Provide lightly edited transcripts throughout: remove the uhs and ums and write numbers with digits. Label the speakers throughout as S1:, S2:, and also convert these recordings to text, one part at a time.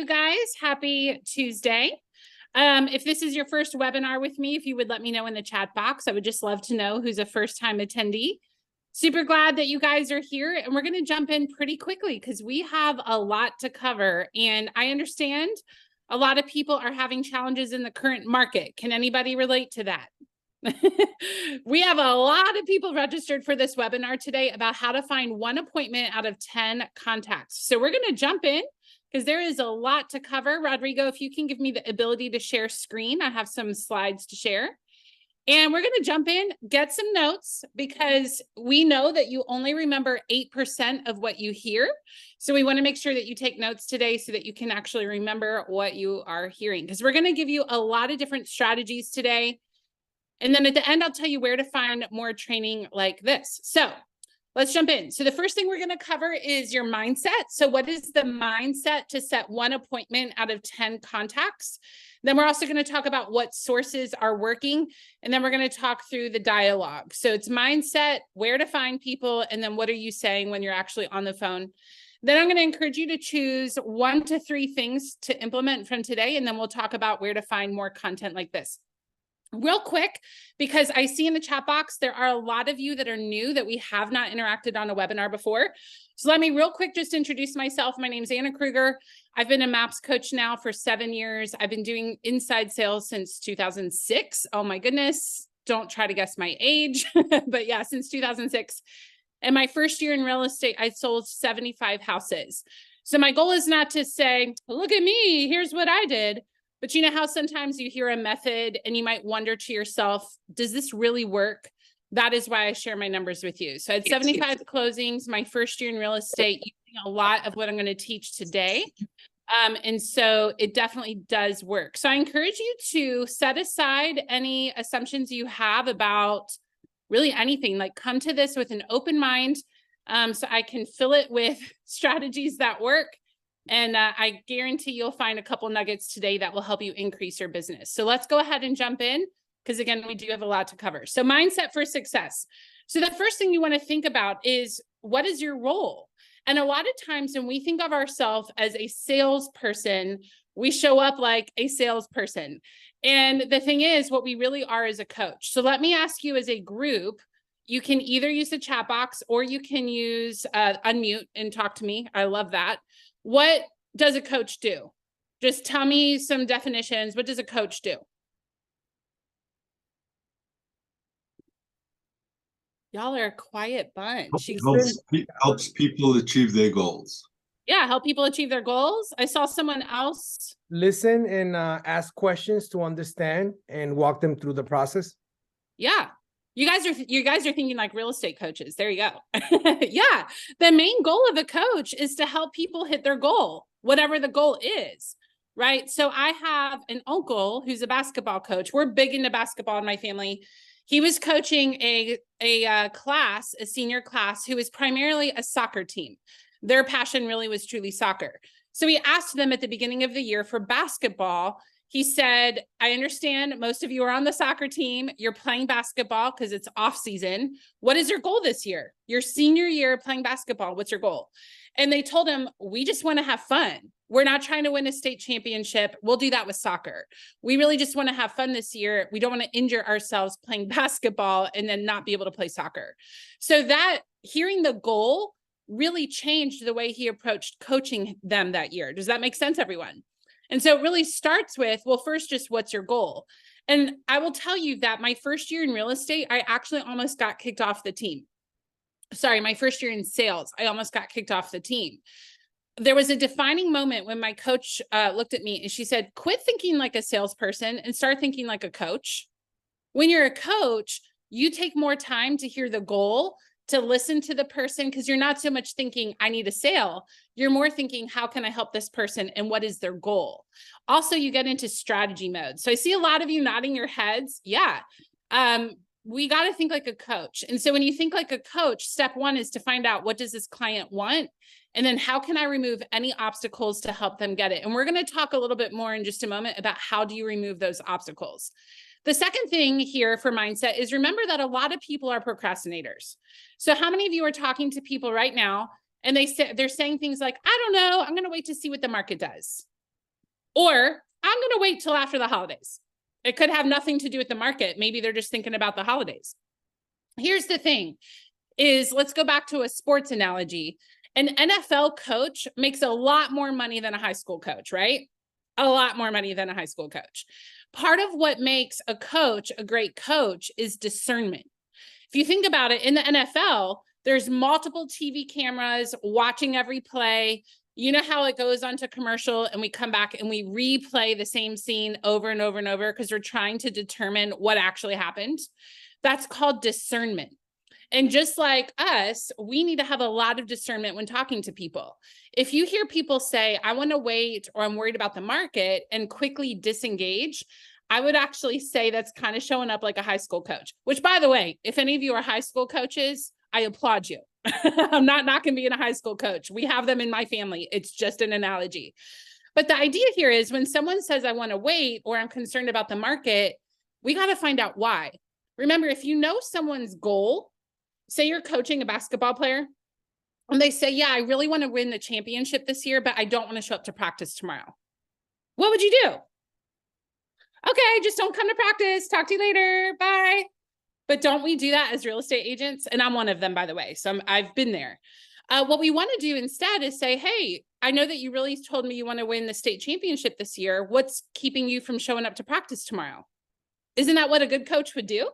S1: guys. Happy Tuesday. If this is your first webinar with me, if you would let me know in the chat box, I would just love to know who's a first-time attendee. Super glad that you guys are here, and we're going to jump in pretty quickly because we have a lot to cover. And I understand a lot of people are having challenges in the current market. Can anybody relate to that? We have a lot of people registered for this webinar today about how to find one appointment out of 10 contacts. So we're going to jump in because there is a lot to cover. Rodrigo, if you can give me the ability to share screen, I have some slides to share. And we're going to jump in, get some notes, because we know that you only remember 8% of what you hear. So we want to make sure that you take notes today so that you can actually remember what you are hearing, because we're going to give you a lot of different strategies today. And then at the end, I'll tell you where to find more training like this. So let's jump in. So the first thing we're going to cover is your mindset. So what is the mindset to set one appointment out of 10 contacts? Then we're also going to talk about what sources are working. And then we're going to talk through the dialogue. So it's mindset, where to find people, and then what are you saying when you're actually on the phone? Then I'm going to encourage you to choose 1 to 3 things to implement from today. And then we'll talk about where to find more content like this. Real quick, because I see in the chat box, there are a lot of you that are new that we have not interacted on a webinar before. So let me real quick just introduce myself. My name is Anna Krueger. I've been a MAPS coach now for 7 years. I've been doing inside sales since 2006. Oh my goodness. Don't try to guess my age, but yeah, since 2006. And my first year in real estate, I sold 75 houses. So my goal is not to say, look at me, here's what I did. But you know how sometimes you hear a method and you might wonder to yourself, does this really work? That is why I share my numbers with you. So I had 75 closings my first year in real estate, using a lot of what I'm going to teach today. And so it definitely does work. So I encourage you to set aside any assumptions you have about really anything, like come to this with an open mind, so I can fill it with strategies that work. And I guarantee you'll find a couple nuggets today that will help you increase your business. So let's go ahead and jump in, because again, we do have a lot to cover. So mindset for success. So the first thing you want to think about is, what is your role? And a lot of times when we think of ourselves as a salesperson, we show up like a salesperson. And the thing is, what we really are is a coach. So let me ask you, as a group, you can either use the chat box or you can use unmute and talk to me. I love that. What does a coach do? Just tell me some definitions. What does a coach do? Y'all are a quiet bunch.
S2: Helps people achieve their goals.
S1: Yeah, help people achieve their goals. I saw someone else.
S3: Listen and ask questions to understand and walk them through the process.
S1: Yeah. You guys are thinking like real estate coaches. There you go. Yeah. The main goal of a coach is to help people hit their goal, whatever the goal is, right? So I have an uncle who's a basketball coach. We're big into basketball in my family. He was coaching a class, a senior class, who was primarily a soccer team. Their passion really was truly soccer. So he asked them at the beginning of the year for basketball. He said, I understand most of you are on the soccer team. You're playing basketball because it's off season. What is your goal this year? Your senior year playing basketball. What's your goal? And they told him, we just want to have fun. We're not trying to win a state championship. We'll do that with soccer. We really just want to have fun this year. We don't want to injure ourselves playing basketball and then not be able to play soccer. So that, hearing the goal really changed the way he approached coaching them that year. Does that make sense, everyone? And so it really starts with, well, first, just what's your goal? And I will tell you that my first year in real estate, I actually almost got kicked off the team. Sorry, my first year in sales, I almost got kicked off the team. There was a defining moment when my coach looked at me and she said, quit thinking like a salesperson and start thinking like a coach. When you're a coach, you take more time to hear the goal, to listen to the person, because you're not so much thinking, I need a sale. You're more thinking, how can I help this person and what is their goal? Also, you get into strategy mode. So I see a lot of you nodding your heads. Yeah. We got to think like a coach. And so when you think like a coach, step 1 is to find out, what does this client want? And then how can I remove any obstacles to help them get it? And we're going to talk a little bit more in just a moment about how do you remove those obstacles. The second thing here for mindset is, remember that a lot of people are procrastinators. So how many of you are talking to people right now and they're saying things like, I don't know, I'm going to wait to see what the market does. Or I'm going to wait till after the holidays. It could have nothing to do with the market. Maybe they're just thinking about the holidays. Here's the thing is, let's go back to a sports analogy. An NFL coach makes a lot more money than a high school coach, right? A lot more money than a high school coach. Part of what makes a coach a great coach is discernment. If you think about it, in the NFL, there's multiple TV cameras watching every play. You know how it goes onto commercial and we come back and we replay the same scene over and over and over because we're trying to determine what actually happened. That's called discernment. And just like us, we need to have a lot of discernment when talking to people. If you hear people say, I want to wait, or I'm worried about the market, and quickly disengage, I would actually say that's kind of showing up like a high school coach, which, by the way, if any of you are high school coaches, I applaud you. I'm not knocking being a high school coach. We have them in my family. It's just an analogy. But the idea here is when someone says, I want to wait, or I'm concerned about the market, we got to find out why. Remember, if you know someone's goal, say you're coaching a basketball player and they say, yeah, I really want to win the championship this year, but I don't want to show up to practice tomorrow. What would you do? Okay, just don't come to practice. Talk to you later. Bye. But don't we do that as real estate agents? And I'm one of them, by the way. So I've been there. What we want to do instead is say, hey, I know that you really told me you want to win the state championship this year. What's keeping you from showing up to practice tomorrow? Isn't that what a good coach would do?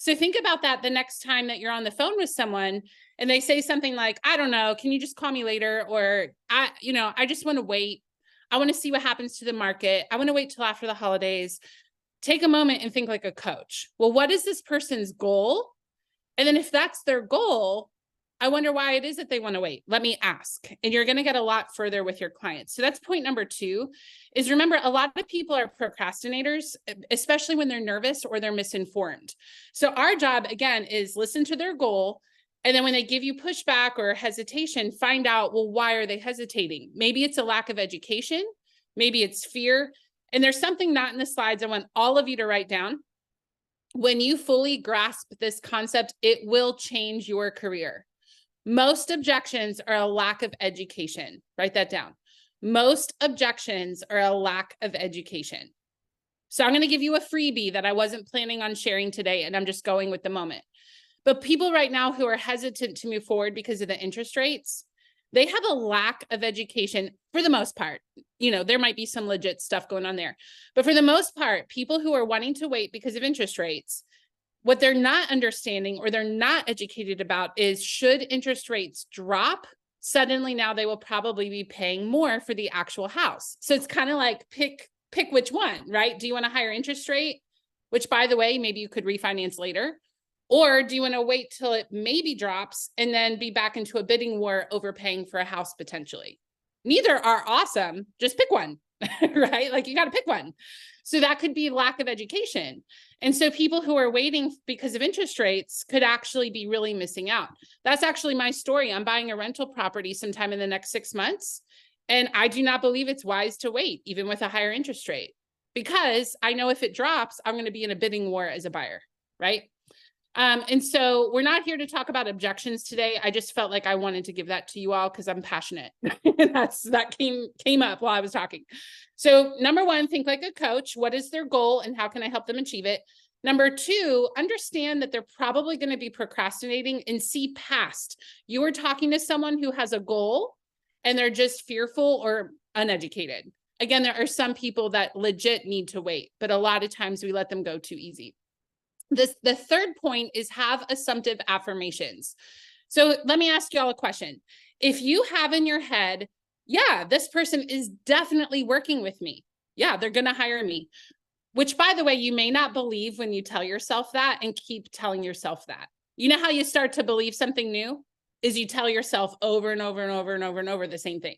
S1: So think about that the next time that you're on the phone with someone and they say something like, I don't know, can you just call me later? Or I just want to wait. I want to see what happens to the market. I want to wait till after the holidays. Take a moment and think like a coach. Well, what is this person's goal? And then if that's their goal, I wonder why it is that they want to wait. Let me ask. And you're going to get a lot further with your clients. So that's point number 2 is, remember, a lot of people are procrastinators, especially when they're nervous or they're misinformed. So our job, again, is listen to their goal. And then when they give you pushback or hesitation, find out, well, why are they hesitating? Maybe it's a lack of education. Maybe it's fear. And there's something not in the slides I want all of you to write down. When you fully grasp this concept, it will change your career. Most objections are a lack of education. Write that down. Most objections are a lack of education. So I'm going to give you a freebie that I wasn't planning on sharing today, and I'm just going with the moment. But people right now who are hesitant to move forward because of the interest rates, they have a lack of education for the most part. There might be some legit stuff going on there. But for the most part, people who are wanting to wait because of interest rates, what they're not understanding or they're not educated about is, should interest rates drop, suddenly now they will probably be paying more for the actual house. So it's kind of like pick which one, right? Do you want a higher interest rate, which, by the way, maybe you could refinance later? Or do you want to wait till it maybe drops and then be back into a bidding war overpaying for a house potentially? Neither are awesome. Just pick one, right? Like, you got to pick one. So that could be lack of education. And so people who are waiting because of interest rates could actually be really missing out. That's actually my story. I'm buying a rental property sometime in the next 6 months. And I do not believe it's wise to wait, even with a higher interest rate, because I know if it drops, I'm going to be in a bidding war as a buyer, right? And so we're not here to talk about objections today. I just felt like I wanted to give that to you all because I'm passionate. that came up while I was talking. So number 1, think like a coach. What is their goal and how can I help them achieve it? Number 2, understand that they're probably going to be procrastinating and see past. You are talking to someone who has a goal and they're just fearful or uneducated. Again, there are some people that legit need to wait, but a lot of times we let them go too easy. The third point is have assumptive affirmations. So let me ask you all a question. If you have in your head, yeah, this person is definitely working with me. Yeah, they're going to hire me. Which, by the way, you may not believe when you tell yourself that, and keep telling yourself that. You know how you start to believe something new is you tell yourself over and over and over and over and over the same thing.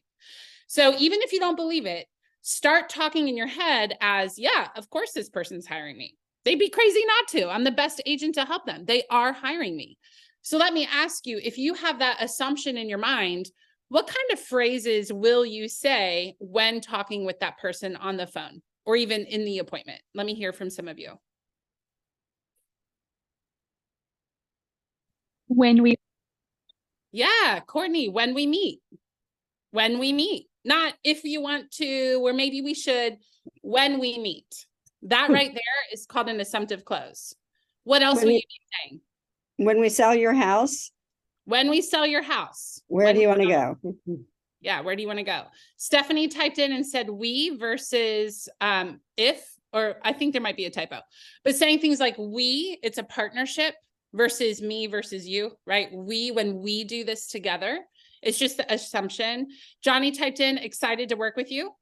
S1: So even if you don't believe it, start talking in your head as, yeah, of course this person's hiring me. They'd be crazy not to. I'm the best agent to help them. They are hiring me. So let me ask you, if you have that assumption in your mind, what kind of phrases will you say when talking with that person on the phone or even in the appointment? Let me hear from some of you.
S4: When we
S1: Yeah, Courtney, when we meet. Not if you want to, or maybe we should, when we meet. That right there is called an assumptive close. What else will you be saying?
S4: When we sell your house,
S1: When we sell your house.
S4: where
S1: When
S4: do you
S1: we
S4: want to
S1: sell-
S4: go?
S1: Yeah, where do you want to go? Stephanie typed in and said we versus if, or I think there might be a typo, but saying things like we, it's a partnership versus me versus you, right? We, when we do this together, it's just the assumption. Johnny typed in excited to work with you.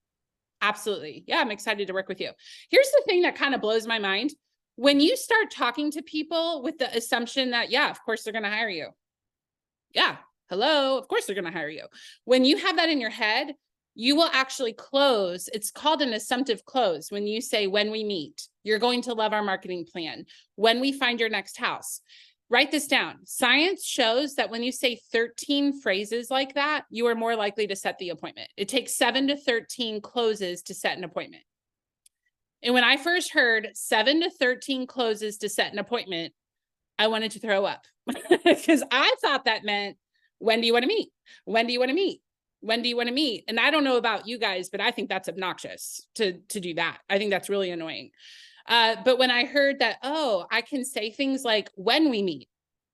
S1: Absolutely. Yeah, I'm excited to work with you. Here's the thing that kind of blows my mind. When you start talking to people with the assumption that, yeah, of course they're going to hire you. Yeah. Hello. Of course they're going to hire you. When you have that in your head, you will actually close. It's called an assumptive close. When you say, when we meet, you're going to love our marketing plan. When we find your next house, write this down. Science shows that when you say 13 phrases like that, you are more likely to set the appointment. It takes 7 to 13 closes to set an appointment. And when I first heard 7 to 13 closes to set an appointment, I wanted to throw up because I thought that meant, when do you want to meet? When do you want to meet? When do you want to meet? And I don't know about you guys, but I think that's obnoxious to do that. I think that's really annoying. But when I heard that, oh, I can say things like when we meet,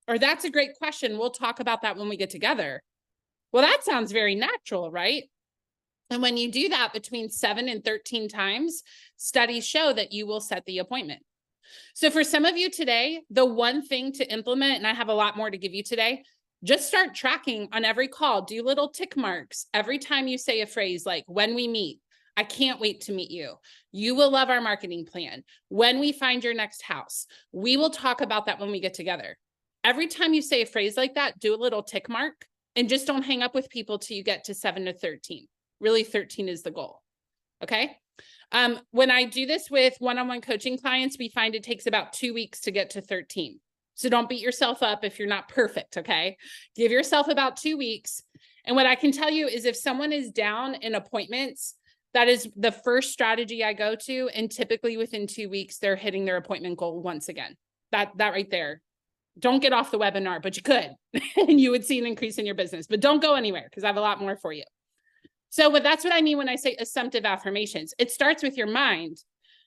S1: or that's a great question. We'll talk about that when we get together. Well, that sounds very natural, right? And when you do that between 7 and 13 times, studies show that you will set the appointment. So for some of you today, the one thing to implement, and I have a lot more to give you today, just start tracking on every call. Do little tick marks every time you say a phrase like when we meet. I can't wait to meet you. You will love our marketing plan. When we find your next house, we will talk about that when we get together. Every time you say a phrase like that, do a little tick mark and just don't hang up with people till you get to 7 to 13. Really, 13 is the goal. Okay. When I do this with one-on-one coaching clients, we find it takes about 2 weeks to get to 13. So don't beat yourself up if you're not perfect. Okay. Give yourself about 2 weeks. And what I can tell you is if someone is down in appointments, that is the first strategy I go to. And typically within 2 weeks, they're hitting their appointment goal once again. That right there. Don't get off the webinar, but you could, and you would see an increase in your business, but don't go anywhere because I have a lot more for you. So that's what I mean when I say assumptive affirmations. It starts with your mind,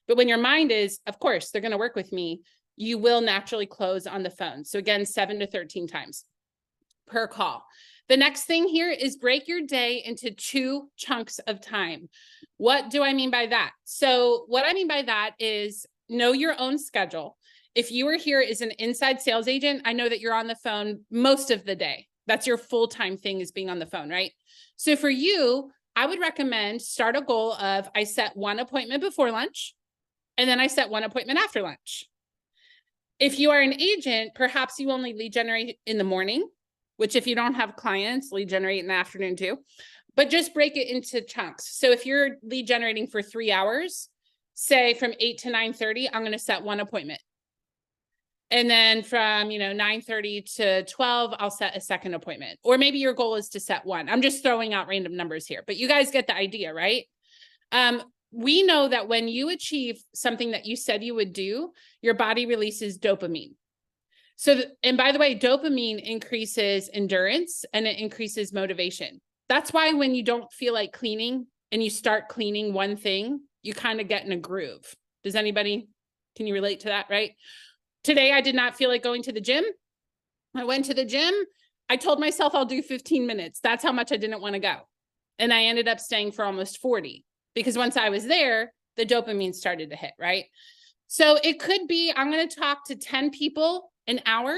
S1: but when your mind is, of course, they're going to work with me, you will naturally close on the phone. So again, 7 to 13 times per call. The next thing here is break your day into 2 chunks of time. What do I mean by that? So what I mean by that is know your own schedule. If you are here as an inside sales agent, I know that you're on the phone most of the day. That's your full-time thing, is being on the phone, right? So for you, I would recommend start a goal of I set 1 appointment before lunch, and then I set 1 appointment after lunch. If you are an agent, perhaps you only lead generate in the morning, which if you don't have clients, lead generate in the afternoon too, but just break it into chunks. So if you're lead generating for 3 hours, say from 8 to 9:30, I'm going to set 1 appointment. And then from, 9:30 to 12, I'll set a second appointment. Or maybe your goal is to set 1. I'm just throwing out random numbers here, but you guys get the idea, right? We know that when you achieve something that you said you would do, your body releases dopamine. So, and by the way, dopamine increases endurance and it increases motivation. That's why when you don't feel like cleaning and you start cleaning one thing, you kind of get in a groove. Can you relate to that, right? Today, I did not feel like going to the gym. I went to the gym. I told myself I'll do 15 minutes. That's how much I didn't want to go. And I ended up staying for almost 40 because once I was there, the dopamine started to hit, right? So it could be, I'm going to talk to 10 people an hour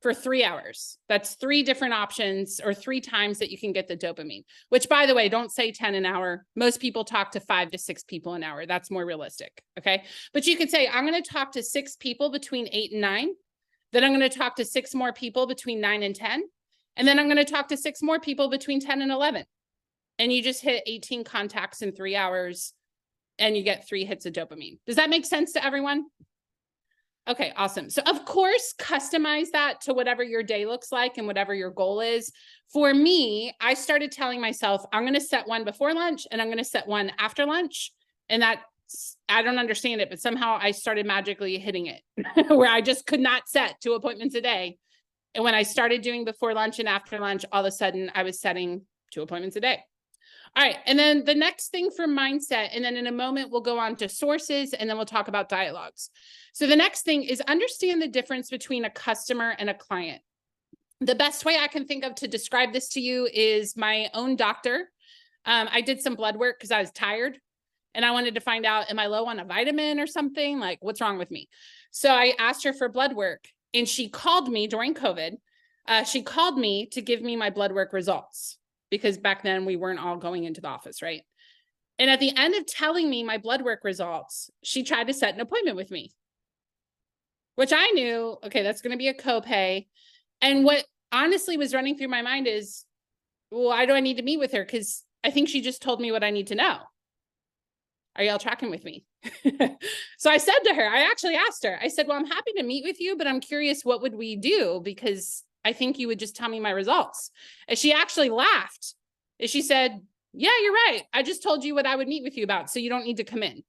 S1: for 3 hours. That's 3 different options or 3 times that you can get the dopamine, which by the way, don't say 10 an hour. Most people talk to 5 to 6 people an hour. That's more realistic. Okay. But you could say, I'm going to talk to 6 people between 8 and 9. Then I'm going to talk to 6 more people between 9 and 10. And then I'm going to talk to 6 more people between 10 and 11. And you just hit 18 contacts in 3 hours and you get 3 hits of dopamine. Does that make sense to everyone? Okay, awesome. So of course, customize that to whatever your day looks like and whatever your goal is. For me, I started telling myself, I'm going to set 1 before lunch and I'm going to set 1 after lunch. And I don't understand it, but somehow I started magically hitting it where I just could not set 2 appointments a day. And when I started doing before lunch and after lunch, all of a sudden I was setting 2 appointments a day. All right. And then the next thing for mindset, and then in a moment, we'll go on to sources, and then we'll talk about dialogues. So the next thing is understand the difference between a customer and a client. The best way I can think of to describe this to you is my own doctor. I did some blood work because I was tired and I wanted to find out, am I low on a vitamin or something? Like, what's wrong with me? So I asked her for blood work, and she called me during COVID. She called me to give me my blood work results, because back then we weren't all going into the office, right? And at the end of telling me my blood work results, she tried to set an appointment with me, which I knew, okay, that's going to be a copay. And what honestly was running through my mind is, why do I need to meet with her? Because I think she just told me what I need to know. Are y'all tracking with me? So I said to her, I actually asked her, I said, well, I'm happy to meet with you, but I'm curious, what would we do? Because I think you would just tell me my results. And she actually laughed. And she said, yeah, you're right. I just told you what I would meet with you about, so you don't need to come in.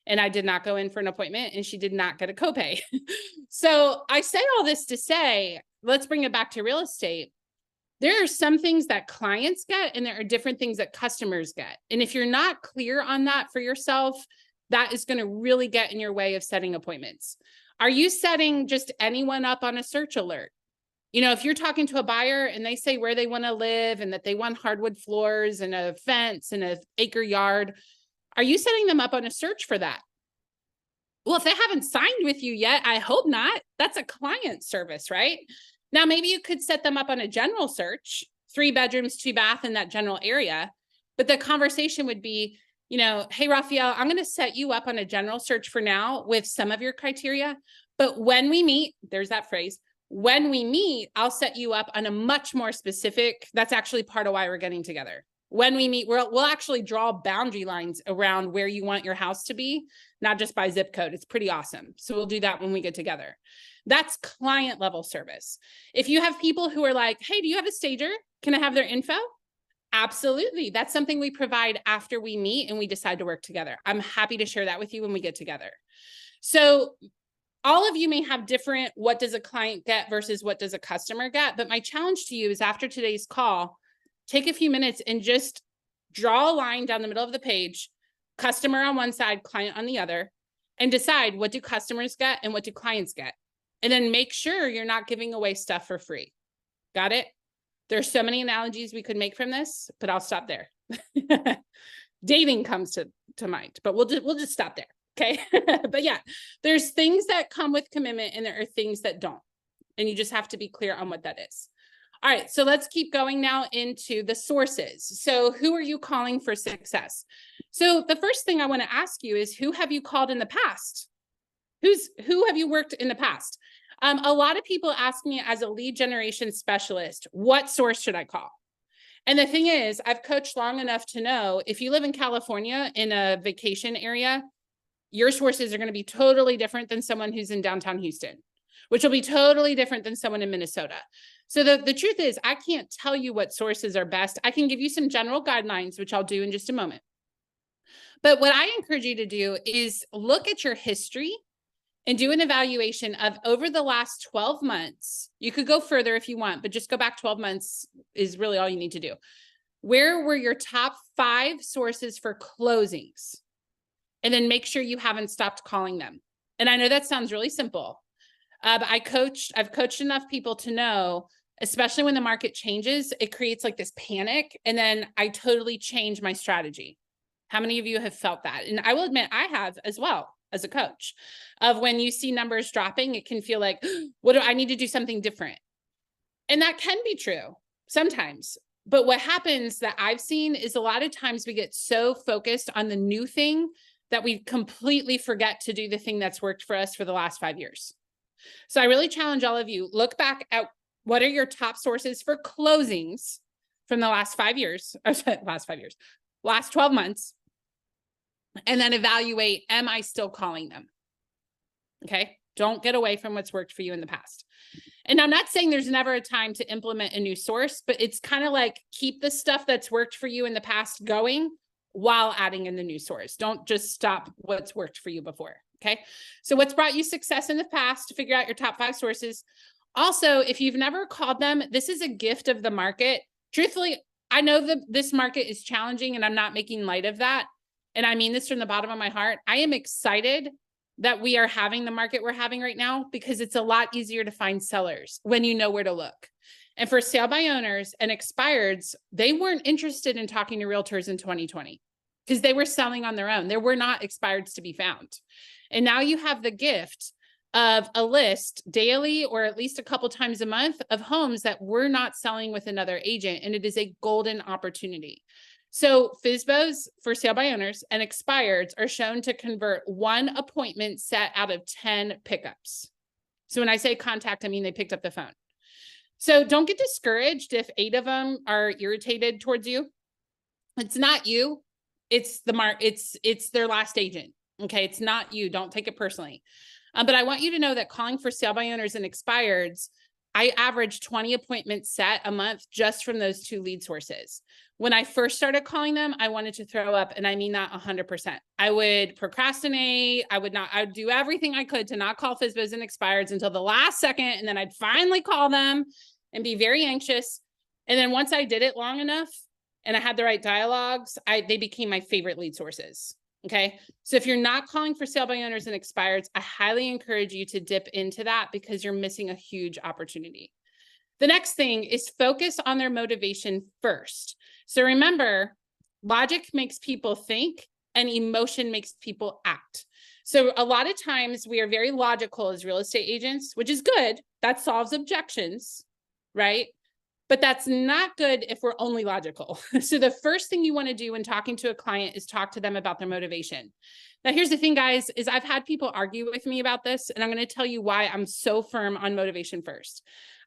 S1: And I did not go in for an appointment, and she did not get a copay. So I say all this to say, let's bring it back to real estate. There are some things that clients get, and there are different things that customers get. And if you're not clear on that for yourself, that is going to really get in your way of setting appointments. Are you setting just anyone up on a search alert? You know, if you're talking to a buyer and they say where they want to live and that they want hardwood floors and a fence and an acre yard, are you setting them up on a search for that? Well, if they haven't signed with you yet, I hope not. That's a client service, right? Now, maybe you could set them up on a general search, 3 bedrooms, 2 bath in that general area. But the conversation would be, you know, hey, Raphael, I'm going to set you up on a general search for now with some of your criteria. But when we meet, there's that phrase, when we meet, I'll set you up on a much more specific, that's actually part of why we're getting together. When we meet, we'll actually draw boundary lines around where you want your house to be, not just by zip code. It's pretty awesome. So we'll do that when we get together. That's client level service. If you have people who are like, hey, do you have a stager? Can I have their info? Absolutely. That's something we provide after we meet and we decide to work together. I'm happy to share that with you when we get together. So all of you may have different, what does a client get versus what does a customer get? But my challenge to you is, after today's call, take a few minutes and just draw a line down the middle of the page, customer on one side, client on the other, and decide, what do customers get and what do clients get? And then make sure you're not giving away stuff for free. Got it? There's so many analogies we could make from this, but I'll stop there. Dating comes to mind, but we'll just stop there. Okay. But yeah, there's things that come with commitment and there are things that don't. And you just have to be clear on what that is. All right. So let's keep going now into the sources. So who are you calling for success? So the first thing I want to ask you is, who have you called in the past? Who have you worked in the past? A lot of people ask me, as a lead generation specialist, what source should I call? And the thing is, I've coached long enough to know, if you live in California in a vacation area, your sources are going to be totally different than someone who's in downtown Houston, which will be totally different than someone in Minnesota. So the truth is, I can't tell you what sources are best. I can give you some general guidelines, which I'll do in just a moment. But what I encourage you to do is look at your history and do an evaluation of, over the last 12 months. You could go further if you want, but just go back 12 months is really all you need to do. Where were your top 5 sources for closings? And then make sure you haven't stopped calling them. And I know that sounds really simple, but I've coached enough people to know, especially when the market changes, it creates like this panic. And then I totally change my strategy. How many of you have felt that? And I will admit, I have as well, as a coach, of when you see numbers dropping, it can feel like, what do I need to do something different? And that can be true sometimes. But what happens that I've seen is, a lot of times we get so focused on the new thing that we completely forget to do the thing that's worked for us for the last 5 years. So I really challenge all of you, look back at what are your top sources for closings from the last 5 years, last 12 months, and then evaluate, am I still calling them? Okay. Don't get away from what's worked for you in the past. And I'm not saying there's never a time to implement a new source, but it's kind of like, keep the stuff that's worked for you in the past going while adding in the new source. Don't just stop what's worked for you before. Okay. So what's brought you success in the past, to figure out your top 5 sources. Also, if you've never called them, this is a gift of the market. Truthfully, I know that this market is challenging and I'm not making light of that. And I mean this from the bottom of my heart. I am excited that we are having the market we're having right now because it's a lot easier to find sellers when you know where to look. And for sale by owners and expireds, they weren't interested in talking to realtors in 2020 because they were selling on their own. There were not expireds to be found. And now you have the gift of a list daily or at least a couple times a month of homes that we're not selling with another agent. And it is a golden opportunity. So FSBOs for sale by owners and expireds are shown to convert 1 appointment set out of 10 pickups. So when I say contact, I mean they picked up the phone. So don't get discouraged if 8 of them are irritated towards you. It's not you. It's it's their last agent. Okay. It's not you. Don't take it personally. But I want you to know that calling for sale by owners and expireds, I average 20 appointments set a month just from those 2 lead sources. When I first started calling them, I wanted to throw up, and I mean that 100%. I would procrastinate. I would do everything I could to not call FSBOs and expireds until the last second, and then I'd finally call them and be very anxious. And then once I did it long enough and I had the right dialogues, they became my favorite lead sources. Okay. So if you're not calling for sale by owners and expireds, I highly encourage you to dip into that because you're missing a huge opportunity. The next thing is focus on their motivation first. So remember, logic makes people think and emotion makes people act. So a lot of times we are very logical as real estate agents, which is good. That solves objections, right? But that's not good if we're only logical. So the first thing you want to do when talking to a client is talk to them about their motivation. Now, here's the thing, guys, is I've had people argue with me about this, and I'm going to tell you why I'm so firm on motivation first.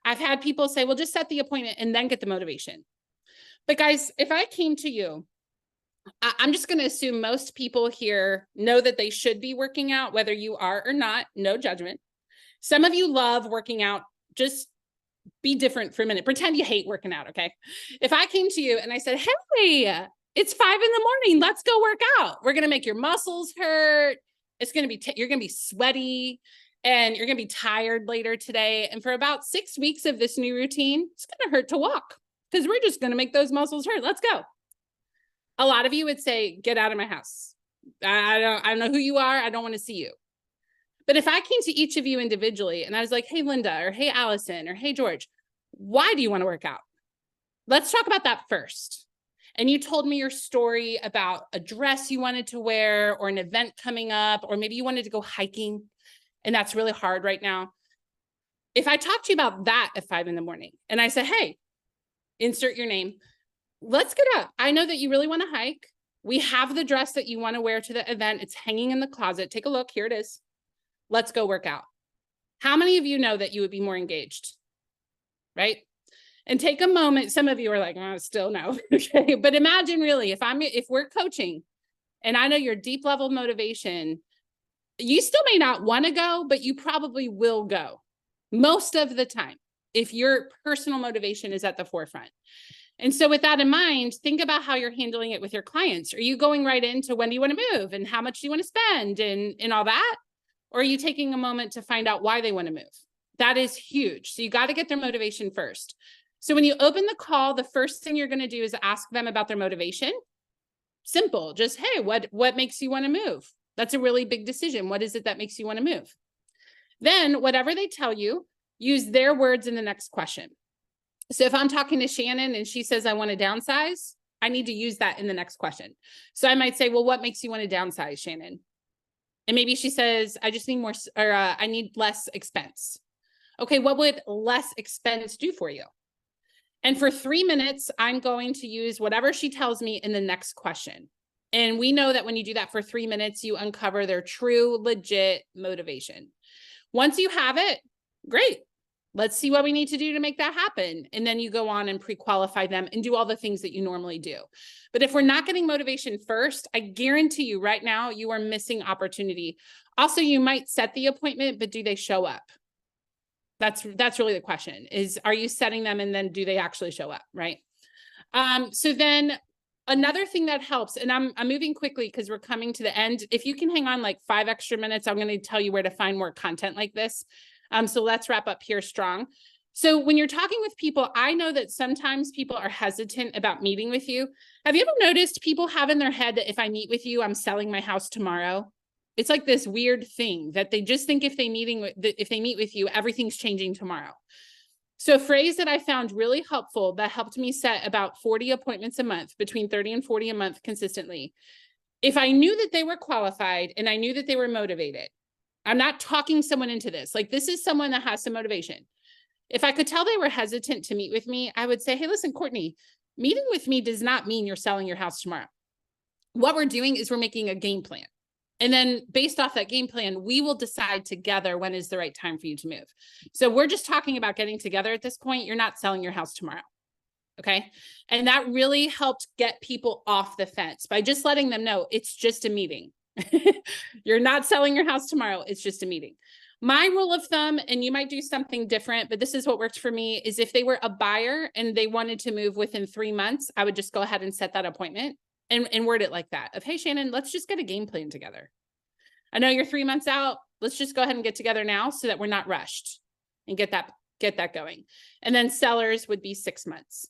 S1: I've had people say, well, just set the appointment and then get the motivation. But guys, if I came to you, I'm just going to assume most people here know that they should be working out, whether you are or not, no judgment. Some of you love working out. Just be different for a minute. Pretend you hate working out, okay? If I came to you and I said, hey, it's 5 a.m, let's go work out. We're going to make your muscles hurt. It's going to be, you're going to be sweaty and you're going to be tired later today. And for about 6 weeks of this new routine, it's going to hurt to walk because we're just going to make those muscles hurt. Let's go. A lot of you would say, get out of my house. I don't know who you are. I don't want to see you. But if I came to each of you individually and I was like, hey, Linda, or hey, Allison, or hey, George, why do you want to work out? Let's talk about that first. And you told me your story about a dress you wanted to wear or an event coming up, or maybe you wanted to go hiking and that's really hard right now. If I talked to you about that at 5 a.m. and I said, hey, insert your name, let's get up. I know that you really want to hike. We have the dress that you want to wear to the event. It's hanging in the closet. Take a look. Here it is. Let's go work out. How many of you know that you would be more engaged, right? And take a moment. Some of you are like, oh, still no. Okay. But imagine really, if we're coaching and I know your deep level motivation, you still may not want to go, but you probably will go most of the time if your personal motivation is at the forefront. And so with that in mind, think about how you're handling it with your clients. Are you going right into when do you want to move and how much do you want to spend and all that? Or are you taking a moment to find out why they want to move? That is huge. So you got to get their motivation first. So when you open the call, the first thing you're going to do is ask them about their motivation. Simple. Just, hey, what makes you want to move? That's a really big decision. What is it that makes you want to move? Then whatever they tell you, use their words in the next question. So if I'm talking to Shannon and she says, I want to downsize, I need to use that in the next question. So I might say, well, what makes you want to downsize, Shannon? And maybe she says, I just need more, or I need less expense. Okay, what would less expense do for you? And for 3 minutes, I'm going to use whatever she tells me in the next question. And we know that when you do that for 3 minutes, you uncover their true, legit motivation. Once you have it, great. Let's see what we need to do to make that happen. And then you go on and pre-qualify them and do all the things that you normally do. But if we're not getting motivation first, I guarantee you right now, you are missing opportunity. Also, you might set the appointment, but do they show up? That's really the question is, are you setting them and then do they actually show up, right? So then another thing that helps, and I'm moving quickly because we're coming to the end. If you can hang on like 5 extra minutes, I'm going to tell you where to find more content like this. So let's wrap up here strong. So when you're talking with people, I know that sometimes people are hesitant about meeting with you. Have you ever noticed people have in their head that if I meet with you, I'm selling my house tomorrow? It's like this weird thing that they just think if they meet with you, everything's changing tomorrow. So a phrase that I found really helpful that helped me set about 40 appointments a month, between 30 and 40 a month consistently. If I knew that they were qualified and I knew that they were motivated, I'm not talking someone into this. Like, this is someone that has some motivation. If I could tell they were hesitant to meet with me, I would say, hey, listen, Courtney, meeting with me does not mean you're selling your house tomorrow. What we're doing is we're making a game plan. And then based off that game plan, we will decide together when is the right time for you to move. So we're just talking about getting together at this point. You're not selling your house tomorrow. Okay. And that really helped get people off the fence by just letting them know it's just a meeting. You're not selling your house tomorrow. It's just a meeting. My rule of thumb, and you might do something different, but this is what worked for me, is if they were a buyer and they wanted to move within 3 months, I would just go ahead and set that appointment and word it like that of, hey, Shannon, let's just get a game plan together. I know you're 3 months out. Let's just go ahead and get together now so that we're not rushed and get that going. And then sellers would be 6 months.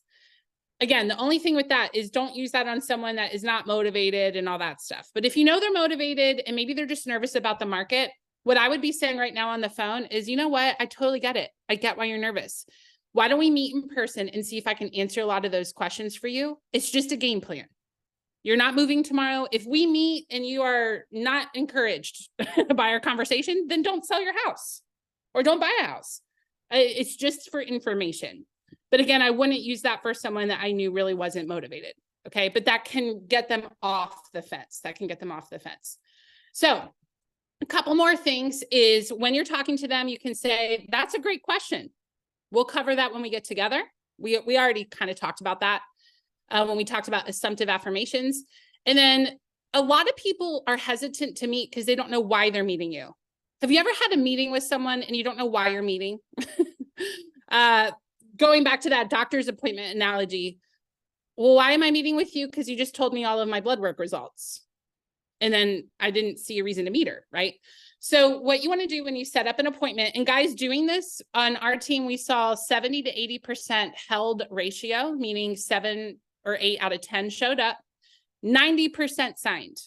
S1: Again, the only thing with that is don't use that on someone that is not motivated and all that stuff. But if you know they're motivated and maybe they're just nervous about the market, what I would be saying right now on the phone is, you know what? I totally get it. I get why you're nervous. Why don't we meet in person and see if I can answer a lot of those questions for you? It's just a game plan. You're not moving tomorrow. If we meet and you are not encouraged by our conversation, then don't sell your house or don't buy a house. It's just for information. But again, I wouldn't use that for someone that I knew really wasn't motivated. Okay. But that can get them off the fence. So a couple more things is when you're talking to them, you can say, that's a great question. We'll cover that when we get together. We already kind of talked about that when we talked about assumptive affirmations. And then a lot of people are hesitant to meet because they don't know why they're meeting you. Have you ever had a meeting with someone and you don't know why you're meeting? Going back to that doctor's appointment analogy. Well, why am I meeting with you? Because you just told me all of my blood work results. And then I didn't see a reason to meet her, right? So what you want to do when you set up an appointment, and guys doing this on our team, we saw 70 to 80% held ratio, meaning 7 or 8 out of 10 showed up, 90% signed.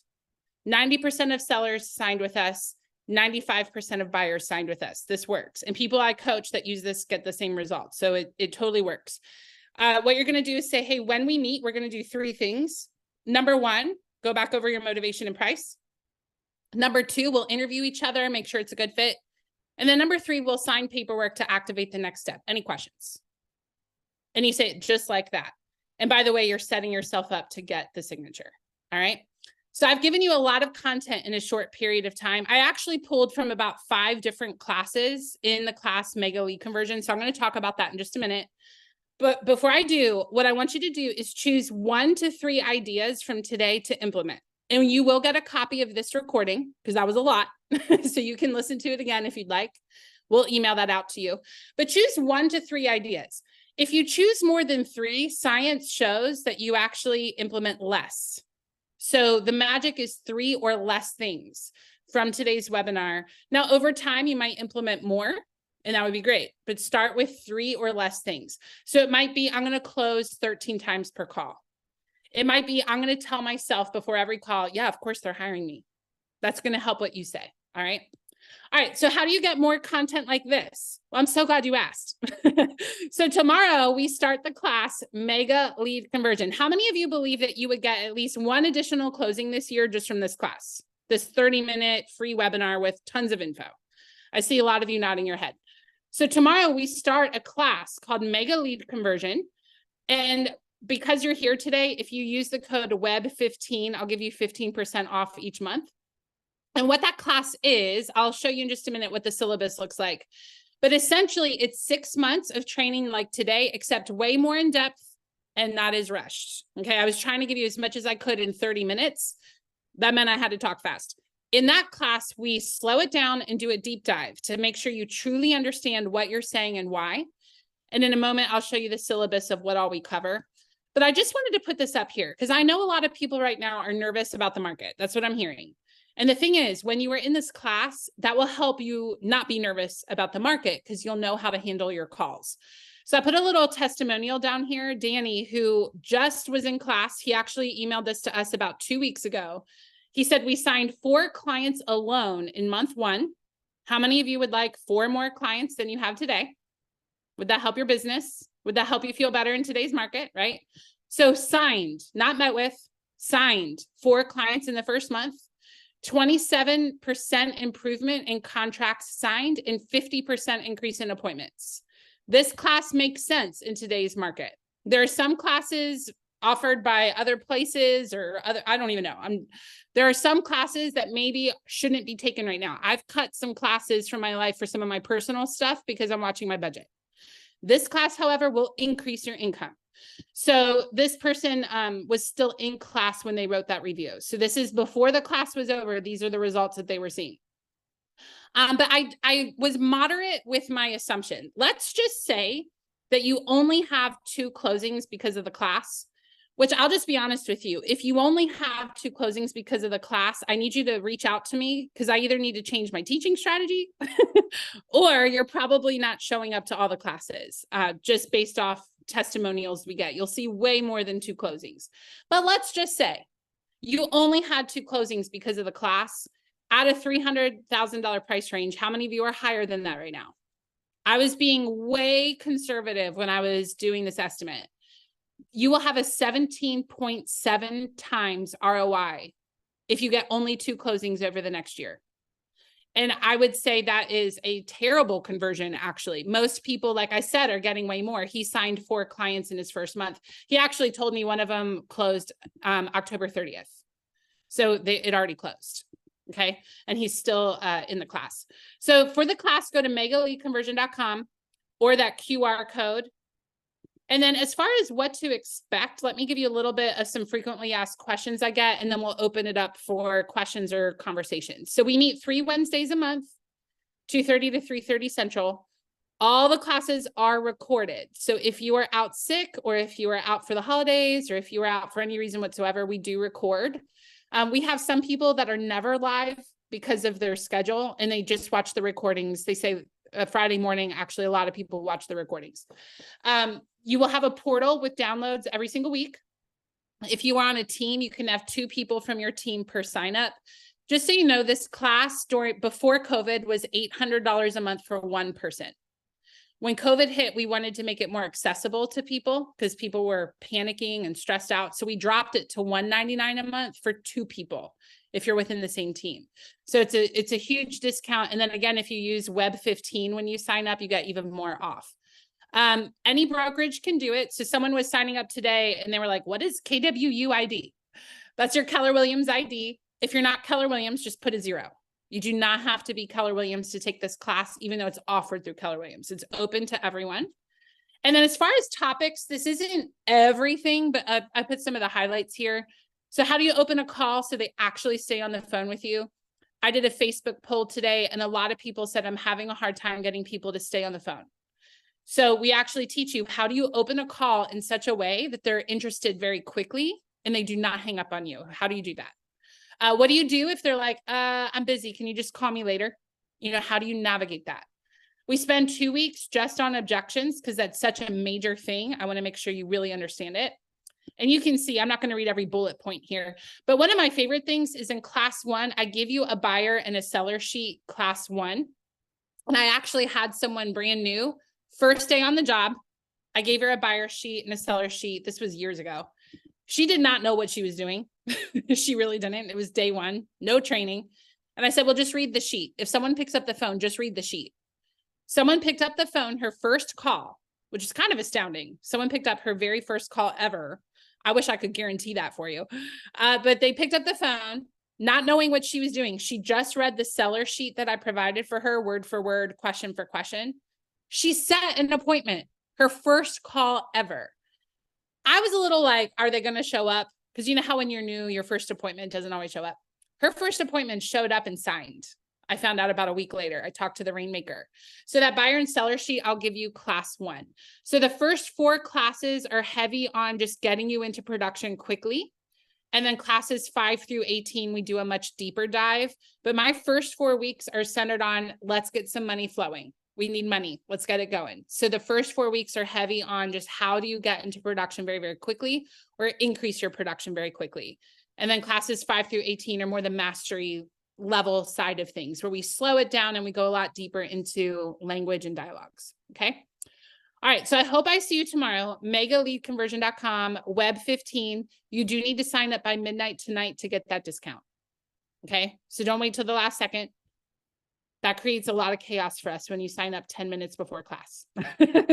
S1: 90% of sellers signed with us. 95% of buyers signed with us. This works. And people I coach that use this get the same results. So it totally works. What you're going to do is say, hey, when we meet, we're going to do 3 things. Number 1, go back over your motivation and price. Number 2, we'll interview each other, make sure it's a good fit. And then number 3, we'll sign paperwork to activate the next step. Any questions? And you say it just like that. And by the way, you're setting yourself up to get the signature. All right. So I've given you a lot of content in a short period of time. I actually pulled from about 5 different classes in the class Mega Lead Conversion. So I'm going to talk about that in just a minute. But before I do, what I want you to do is choose 1 to 3 ideas from today to implement. And you will get a copy of this recording because that was a lot. So you can listen to it again if you'd like. We'll email that out to you. But choose 1 to 3 ideas. If you choose more than 3, science shows that you actually implement less. So the magic is 3 or less things from today's webinar. Now, over time, you might implement more, and that would be great, but start with 3 or less things. So it might be, I'm going to close 13 times per call. It might be, I'm going to tell myself before every call, yeah, of course they're hiring me. That's going to help what you say. All right. All right. So how do you get more content like this? Well, I'm so glad you asked. So tomorrow we start the class Mega Lead Conversion. How many of you believe that you would get at least 1 additional closing this year just from this class, this 30-minute free webinar with tons of info? I see a lot of you nodding your head. So tomorrow we start a class called Mega Lead Conversion. And because you're here today, if you use the code WEB15, I'll give you 15% off each month. And what that class is, I'll show you in just a minute what the syllabus looks like. But essentially, it's 6 months of training like today, except way more in depth and not as rushed. Okay, I was trying to give you as much as I could in 30 minutes. That meant I had to talk fast. In that class, we slow it down and do a deep dive to make sure you truly understand what you're saying and why. And in a moment, I'll show you the syllabus of what all we cover. But I just wanted to put this up here because I know a lot of people right now are nervous about the market. That's what I'm hearing. And the thing is, when you are in this class, that will help you not be nervous about the market because you'll know how to handle your calls. So I put a little testimonial down here. Danny, who just was in class, he actually emailed this to us about 2 weeks ago. He said, we signed 4 clients alone in month 1. How many of you would like 4 more clients than you have today? Would that help your business? Would that help you feel better in today's market, right? So signed, not met with, signed 4 clients in the first month, 27% improvement in contracts signed, and 50% increase in appointments. This class makes sense in today's market. There are some classes offered by other places or other, I don't even know. There are some classes that maybe shouldn't be taken right now. I've cut some classes from my life for some of my personal stuff because I'm watching my budget. This class, however, will increase your income. So this person was still in class when they wrote that review. So this is before the class was over. These are the results that they were seeing. But I was moderate with my assumption. Let's just say that you only have 2 closings because of the class, which I'll just be honest with you. If you only have 2 closings because of the class, I need you to reach out to me because I either need to change my teaching strategy or you're probably not showing up to all the classes just based off testimonials we get. You'll see way more than 2 closings. But let's just say you only had 2 closings because of the class. At a $300,000 price range, how many of you are higher than that right now? I was being way conservative when I was doing this estimate. You will have a 17.7 times ROI if you get only 2 closings over the next year. And I would say that is a terrible conversion, actually. Most people, like I said, are getting way more. He signed 4 clients in his first month. He actually told me one of them closed October 30th. So it already closed. Okay. And he's still in the class. So for the class, go to megaleadconversion.com or that QR code. And then as far as what to expect, let me give you a little bit of some frequently asked questions I get, and then we'll open it up for questions or conversations. So we meet 3 Wednesdays a month, 2:30 to 3:30 Central. All the classes are recorded. So if you are out sick, or if you are out for the holidays, or if you are out for any reason whatsoever, we do record. We have some people that are never live because of their schedule and they just watch the recordings. They say Friday morning, actually, a lot of people watch the recordings. You will have a portal with downloads every single week. If you are on a team, you can have 2 people from your team per sign up. Just so you know, this class before COVID was $800 a month for 1 person. When COVID hit, we wanted to make it more accessible to people because people were panicking and stressed out. So we dropped it to $199 a month for 2 people if you're within the same team. So it's a huge discount. And then again, if you use Web 15 when you sign up, you get even more off. Any brokerage can do it. So someone was signing up today and they were like, what is KWU ID? That's your Keller Williams ID. If you're not Keller Williams, just put a 0. You do not have to be Keller Williams to take this class, even though it's offered through Keller Williams. It's open to everyone. And then as far as topics, this isn't everything, but I put some of the highlights here. So how do you open a call so they actually stay on the phone with you? I did a Facebook poll today, and a lot of people said, I'm having a hard time getting people to stay on the phone. So we actually teach you, how do you open a call in such a way that they're interested very quickly and they do not hang up on you? How do you do that? What do you do if they're like, I'm busy, can you just call me later? You know, how do you navigate that? We spend 2 weeks just on objections because that's such a major thing. I want to make sure you really understand it. And you can see, I'm not going to read every bullet point here, but one of my favorite things is in class 1, I give you a buyer and a seller sheet, class 1. And I actually had someone brand new, first day on the job. I gave her a buyer sheet and a seller sheet. This was years ago. She did not know what she was doing. She really didn't. It was day 1, no training. And I said, well, just read the sheet. If someone picks up the phone, just read the sheet. Someone picked up the phone, her first call, which is kind of astounding. Someone picked up her very first call ever. I wish I could guarantee that for you. But they picked up the phone, not knowing what she was doing. She just read the seller sheet that I provided for her, word for word, question for question. She set an appointment, her first call ever. I was a little like, are they going to show up? Because you know how when you're new, your first appointment doesn't always show up. Her first appointment showed up and signed. I found out about a week later. I talked to the rainmaker. So that buyer and seller sheet, I'll give you class 1. So the first 4 classes are heavy on just getting you into production quickly. And then classes 5 through 18, we do a much deeper dive. But my first 4 weeks are centered on let's get some money flowing. We need money. Let's get it going. So the first 4 weeks are heavy on just how do you get into production very, very quickly or increase your production very quickly. And then classes 5 through 18 are more the mastery level side of things where we slow it down and we go a lot deeper into language and dialogues. Okay. All right. So I hope I see you tomorrow. megaleadconversion.com, web 15. You do need to sign up by midnight tonight to get that discount. Okay. So don't wait till the last second. That creates a lot of chaos for us when you sign up 10 minutes before class.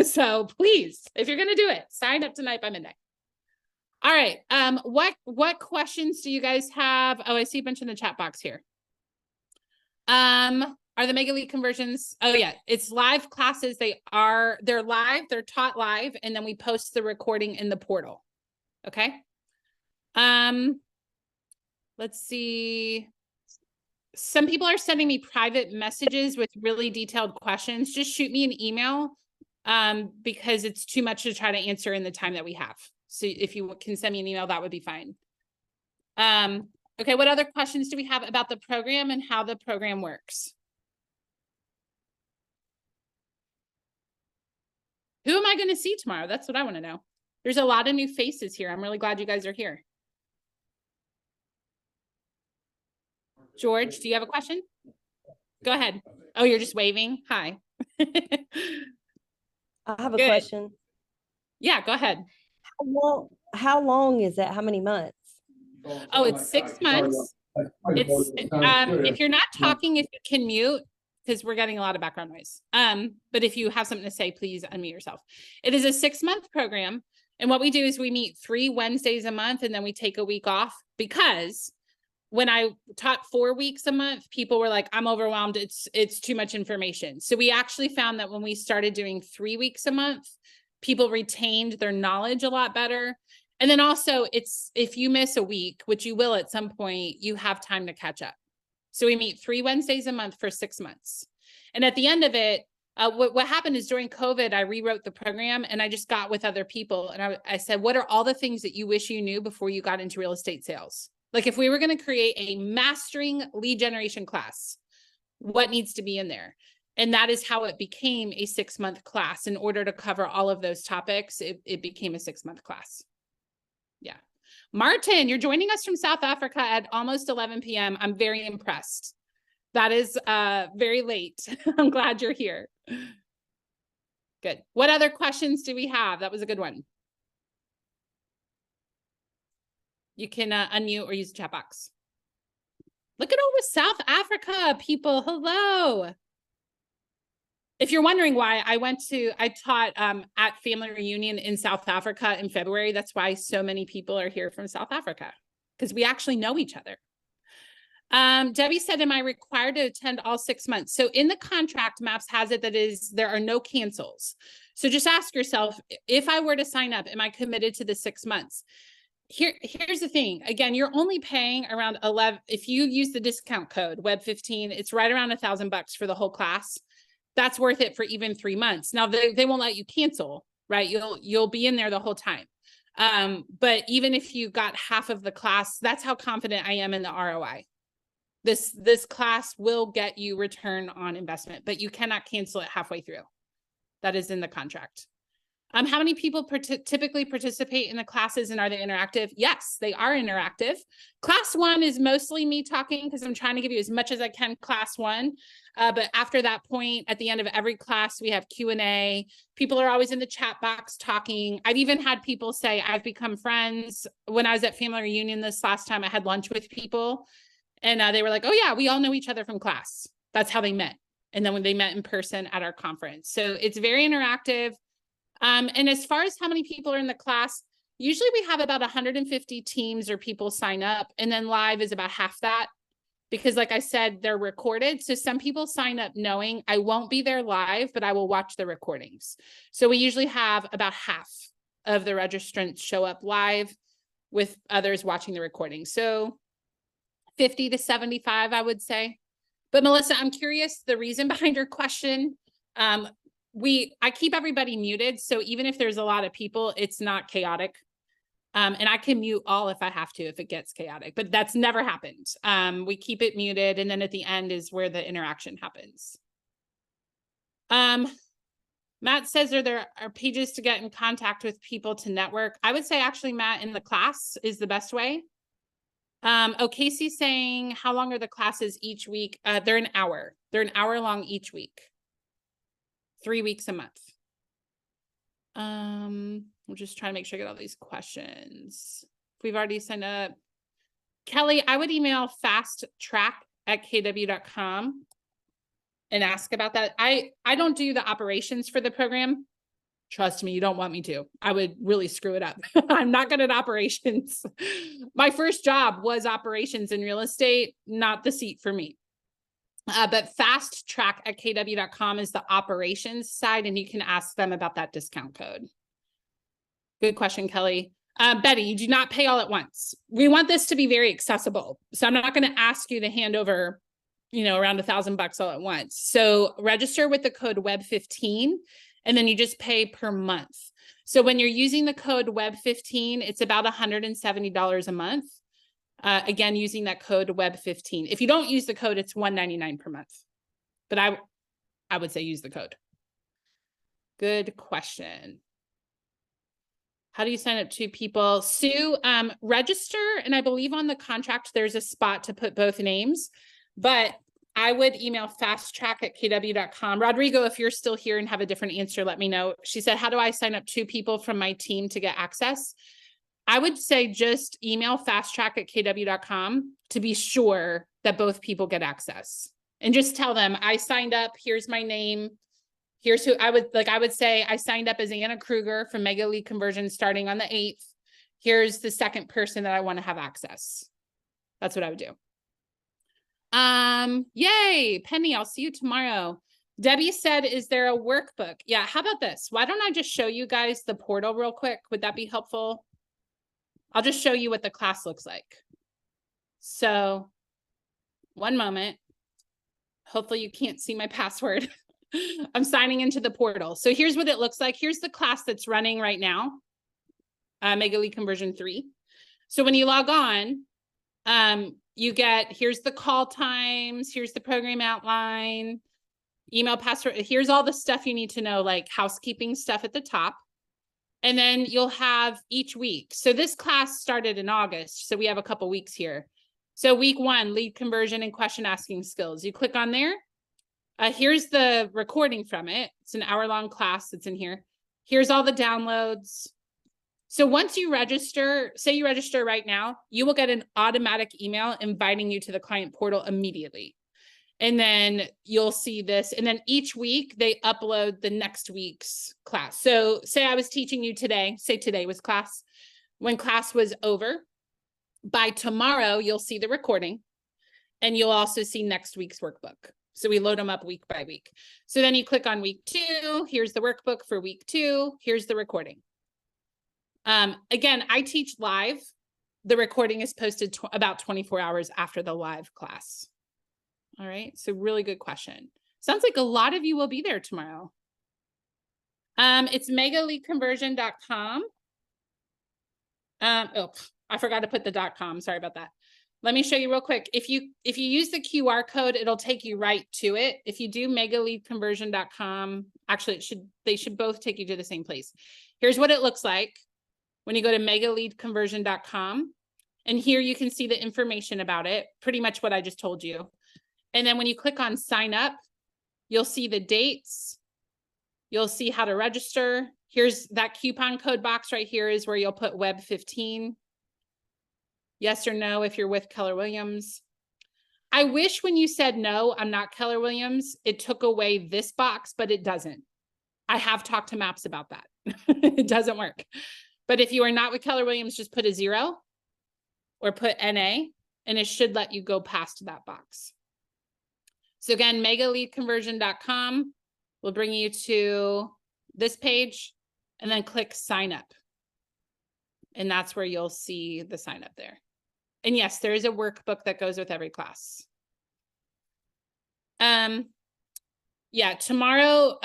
S1: So please, if you're going to do it, sign up tonight by midnight. All right. What questions do you guys have? Oh, I see a bunch in the chat box here. Are the Mega Lead conversions? Oh yeah, it's live classes. They're live, they're taught live, and then we post the recording in the portal. Okay. Let's see. Some people are sending me private messages with really detailed questions. Just shoot me an email because it's too much to try to answer in the time that we have. So if you can send me an email, that would be fine. Okay, what other questions do we have about the program and how the program works? Who am I going to see tomorrow? That's what I want to know. There's a lot of new faces here. I'm really glad you guys are here. George, do you have a question? Go ahead. Oh, you're just waving. Hi.
S5: I have a
S1: Good.
S5: question.
S1: Yeah, go ahead.
S5: How long is that? How many months?
S1: Oh, it's 6 months. It's if you're not talking, if you can mute, because we're getting a lot of background noise. But if you have something to say, please unmute yourself. It is a 6-month program. And what we do is we meet 3 Wednesdays a month and then we take a week off, because when I taught 4 weeks a month, people were like, I'm overwhelmed. It's too much information. So we actually found that when we started doing 3 weeks a month, people retained their knowledge a lot better. And then also it's, if you miss a week, which you will at some point, you have time to catch up. So we meet 3 Wednesdays a month for 6 months. And at the end of it, what happened is during COVID, I rewrote the program and I just got with other people. And I said, what are all the things that you wish you knew before you got into real estate sales? Like if we were going to create a mastering lead generation class, what needs to be in there? And that is how it became a 6-month class. In order to cover all of those topics, it became a 6-month class. Yeah. Martin, you're joining us from South Africa at almost 11 p.m. I'm very impressed. That is very late. I'm glad you're here. Good. What other questions do we have? That was a good one. You can unmute or use the chat box. Look at all the South Africa people. Hello. If you're wondering why, I taught at Family Reunion in South Africa in February. That's why so many people are here from South Africa, because we actually know each other. Debbie said, am I required to attend all 6 months? So in the contract, MAPS has it that there are no cancels. So just ask yourself, if I were to sign up, am I committed to the 6 months? Here's the thing. Again, you're only paying around 11. If you use the discount code web15, it's right around $1,000 for the whole class. That's worth it for even 3 months. Now they won't let you cancel, right? You'll be in there the whole time. But even if you got half of the class, that's how confident I am in the ROI. This class will get you return on investment, but you cannot cancel it halfway through. That is in the contract. How many people typically participate in the classes, and are they interactive? Yes, they are interactive. Class 1 is mostly me talking because I'm trying to give you as much as I can class 1. But after that point, at the end of every class, we have Q&A. People are always in the chat box talking. I've even had people say, I've become friends. When I was at Family Reunion this last time, I had lunch with people and they were like, oh yeah, we all know each other from class. That's how they met. And then when they met in person at our conference. So it's very interactive. And as far as how many people are in the class, usually we have about 150 teams or people sign up, and then live is about half that, because like I said, they're recorded. So some people sign up knowing I won't be there live, but I will watch the recordings. So we usually have about half of the registrants show up live with others watching the recording. So 50 to 75, I would say. But Melissa, I'm curious the reason behind your question. I keep everybody muted. So even if there's a lot of people, it's not chaotic. And I can mute all if I have to, if it gets chaotic, but that's never happened. We keep it muted, and then at the end is where the interaction happens. Matt says, there are pages to get in contact with people to network. I would say actually, Matt, in the class is the best way. Oh, Casey's saying, how long are the classes each week? They're an hour. They're an hour long each week. 3 weeks a month. We're just trying to make sure I get all these questions. If we've already signed up. Kelly, I would email fasttrack@kw.com and ask about that. I don't do the operations for the program. Trust me, you don't want me to. I would really screw it up. I'm not good at operations. My first job was operations in real estate, not the seat for me. But fasttrack@kw.com is the operations side, and you can ask them about that discount code. Good question, Kelly. Betty, you do not pay all at once. We want this to be very accessible. So I'm not going to ask you to hand over, around $1,000 all at once. So register with the code WEB15, and then you just pay per month. So when you're using the code WEB15, it's about $170 a month. Again, using that code WEB15. If you don't use the code, it's $199 per month. But I would say use the code. Good question. How do you sign up to people? Sue, register, and I believe on the contract, there's a spot to put both names, but I would email fasttrack@kw.com. Rodrigo, if you're still here and have a different answer, let me know. She said, how do I sign up 2 people from my team to get access? I would say just email fasttrack@kw.com to be sure that both people get access, and just tell them I signed up. Here's my name. Here's who I would say I signed up as Anna Krueger from Mega Lead Conversion starting on the 8th. Here's the second person that I want to have access. That's what I would do. Yay, Penny, I'll see you tomorrow. Debbie said, is there a workbook? Yeah, how about this? Why don't I just show you guys the portal real quick? Would that be helpful? I'll just show you what the class looks like. So, one moment. Hopefully you can't see my password. I'm signing into the portal. So here's what it looks like. Here's the class that's running right now. Mega Lead Conversion 3. So when you log on, you get, here's the call times, here's the program outline, email password. Here's all the stuff you need to know, like housekeeping stuff at the top. And then you'll have each week. So this class started in August. So we have a couple weeks here. So week 1, lead conversion and question asking skills. You click on there. Here's the recording from it. It's an hour-long class that's in here. Here's all the downloads. So once you register, say you register right now, you will get an automatic email inviting you to the client portal immediately. And then you'll see this. And then each week they upload the next week's class. So say I was teaching you today, say today was class. When class was over, by tomorrow, you'll see the recording, and you'll also see next week's workbook. So we load them up week by week. So then you click on week 2. Here's the workbook for week 2. Here's the recording. Again, I teach live. The recording is posted about 24 hours after the live class. All right. So really good question. Sounds like a lot of you will be there tomorrow. It's megaleadconversion.com. Oh, I forgot to put the .com. Sorry about that. Let me show you real quick. If you use the QR code, it'll take you right to it. If you do megaleadconversion.com, actually they should both take you to the same place. Here's what it looks like when you go to megaleadconversion.com. And here you can see the information about it, pretty much what I just told you. And then when you click on sign up, you'll see the dates. You'll see how to register. Here's that coupon code box right here is where you'll put WEB15. Yes or no if you're with Keller Williams. I wish when you said no, I'm not Keller Williams, it took away this box, but it doesn't. I have talked to MAPS about that. It doesn't work. But if you are not with Keller Williams, just put a 0 or put NA, and it should let you go past that box. So again, megaleadconversion.com will bring you to this page, and then click sign up. And that's where you'll see the sign up there. And yes, there is a workbook that goes with every class. Yeah, tomorrow,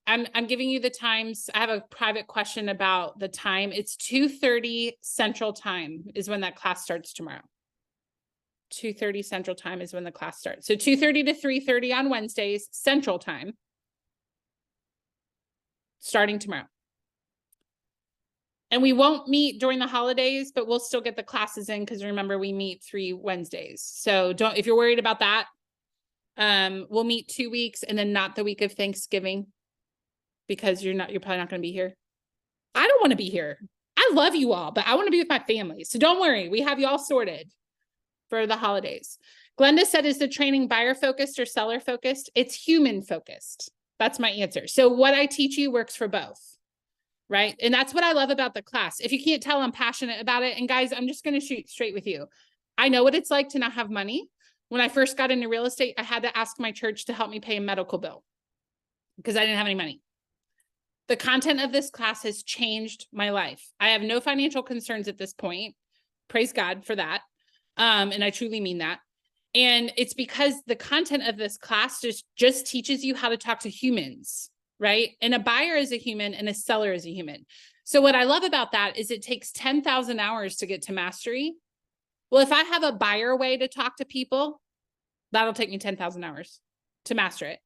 S1: I'm giving you the times. I have a private question about the time. It's 2:30 Central Time is when that class starts tomorrow. 2:30 Central Time is when the class starts. So 2:30 to 3:30 on Wednesdays, Central Time, starting tomorrow. And we won't meet during the holidays, but we'll still get the classes in because remember we meet 3 Wednesdays. So don't, if you're worried about that, we'll meet 2 weeks and then not the week of Thanksgiving because you're probably not going to be here. I don't want to be here. I love you all, but I want to be with my family. So don't worry. We have you all sorted for the holidays. Glenda said, is the training buyer focused or seller focused? It's human focused. That's my answer. So what I teach you works for both. Right. And that's what I love about the class. If you can't tell, I'm passionate about it. And guys, I'm just going to shoot straight with you. I know what it's like to not have money. When I first got into real estate, I had to ask my church to help me pay a medical bill because I didn't have any money. The content of this class has changed my life. I have no financial concerns at this point. Praise God for that. And I truly mean that. And it's because the content of this class just teaches you how to talk to humans. Right? And a buyer is a human and a seller is a human. So what I love about that is it takes 10,000 hours to get to mastery. Well, if I have a buyer way to talk to people, that'll take me 10,000 hours to master it.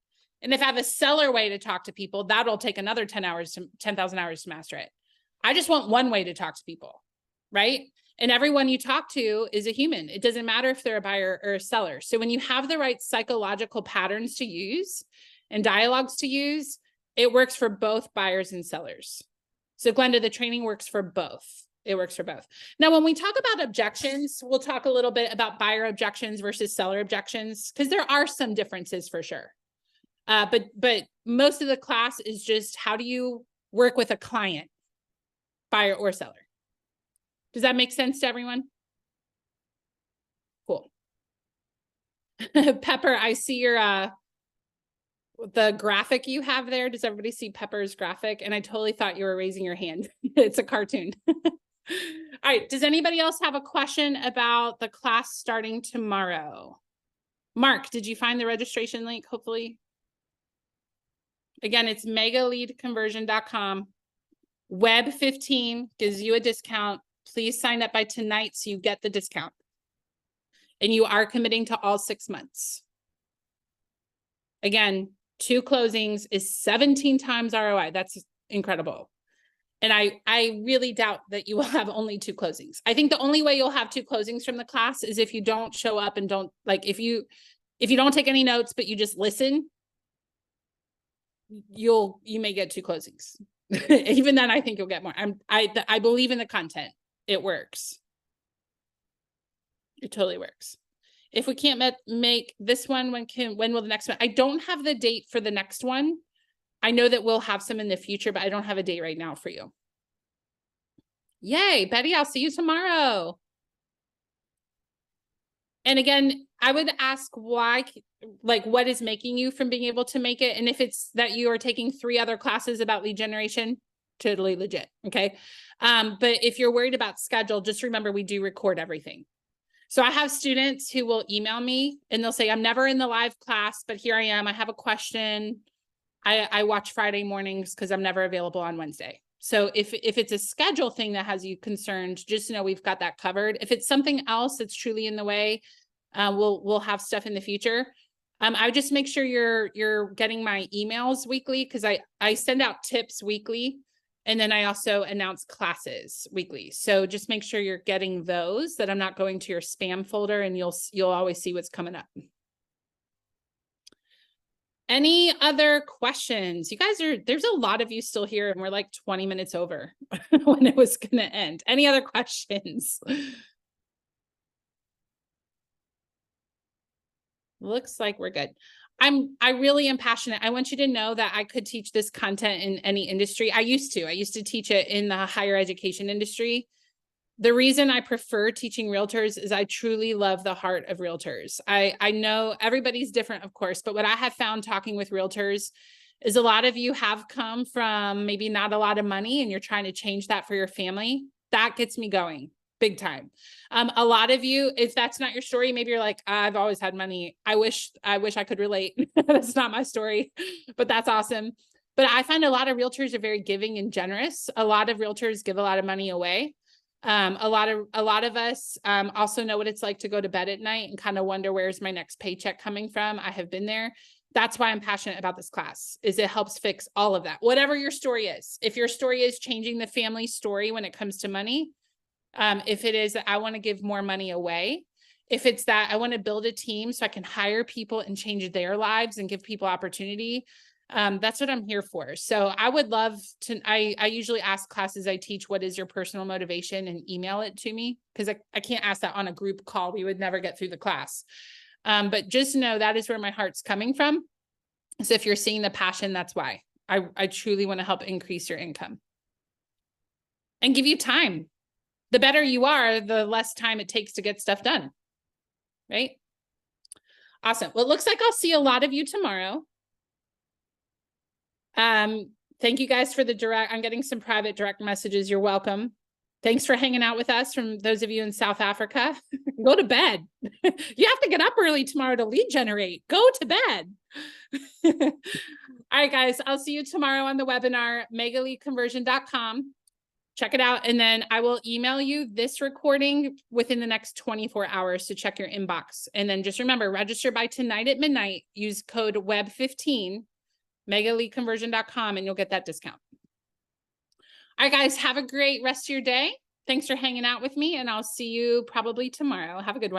S1: And if I have a seller way to talk to people, that'll take another 10,000 hours to master it. I just want one way to talk to people, right? And everyone you talk to is a human. It doesn't matter if they're a buyer or a seller. So when you have the right psychological patterns to use and dialogues to use, it works for both buyers and sellers. So Glenda, the training works for both. It works for both. Now, when we talk about objections, we'll talk a little bit about buyer objections versus seller objections, because there are some differences for sure. But most of the class is just how do you work with a client, buyer or seller? Does that make sense to everyone? Cool. Pepper, I see your the graphic you have there. Does everybody see Pepper's graphic? And I totally thought you were raising your hand. It's a cartoon. All right. Does anybody else have a question about the class starting tomorrow? Mark, did you find the registration link? Hopefully. Again, it's megaleadconversion.com. Web 15 gives you a discount. Please sign up by tonight so you get the discount. And you are committing to all 6 months. Again, 2 closings is 17 times ROI. That's incredible. And I really doubt that you will have only 2 closings. I think the only way you'll have 2 closings from the class is if you don't show up and don't, like, if you don't take any notes, but you just listen, you may get 2 closings. Even then, I think you'll get more. I believe in the content. It works. It totally works. If we can't make this one, when will the next one? I don't have the date for the next one. I know that we'll have some in the future, but I don't have a date right now for you. Yay, Betty, I'll see you tomorrow. And again, I would ask why, like, what is making you from being able to make it? And if it's that you are taking 3 other classes about lead generation, totally legit. Okay. But if you're worried about schedule, just remember we do record everything. So I have students who will email me and they'll say, I'm never in the live class, but here I am. I have a question. I watch Friday mornings because I'm never available on Wednesday. So if it's a schedule thing that has you concerned, just know we've got that covered. If it's something else that's truly in the way, we'll have stuff in the future. I would just make sure you're getting my emails weekly because I send out tips weekly. And then I also announce classes weekly. So just make sure you're getting those, that I'm not going to your spam folder, and you'll always see what's coming up. Any other questions? You guys there's a lot of you still here and we're like 20 minutes over when it was going to end. Any other questions? Looks like we're good. I really am passionate. I want you to know that I could teach this content in any industry. I used to teach it in the higher education industry. The reason I prefer teaching realtors is I truly love the heart of realtors. I know everybody's different, of course, but what I have found talking with realtors is a lot of you have come from maybe not a lot of money and you're trying to change that for your family. That gets me going big time. A lot of you, if that's not your story, maybe you're like, I've always had money. I wish I could relate. That's not my story, but that's awesome. But I find a lot of realtors are very giving and generous. A lot of realtors give a lot of money away. A lot of us also know what it's like to go to bed at night and kind of wonder, where's my next paycheck coming from? I have been there. That's why I'm passionate about this class, is it helps fix all of that. Whatever your story is, if your story is changing the family story when it comes to money, if it is, I want to give more money away. If it's that I want to build a team so I can hire people and change their lives and give people opportunity, that's what I'm here for. So I would love to, I usually ask classes I teach, what is your personal motivation, and email it to me, because I can't ask that on a group call. We would never get through the class. But just know that is where my heart's coming from. So if you're seeing the passion, that's why I truly want to help increase your income and give you time. The better you are, the less time it takes to get stuff done. Right? Awesome. Well, it looks like I'll see a lot of you tomorrow. Thank you guys for the direct. I'm getting some private direct messages. You're welcome. Thanks for hanging out with us, from those of you in South Africa. Go to bed. You have to get up early tomorrow to lead generate. Go to bed. All right, guys. I'll see you tomorrow on the webinar, megaleadconversion.com. Check it out. And then I will email you this recording within the next 24 hours to check your inbox. And then just remember, register by tonight at midnight. Use code WEB15, megaleadconversion.com, and you'll get that discount. All right, guys, have a great rest of your day. Thanks for hanging out with me, and I'll see you probably tomorrow. Have a good one.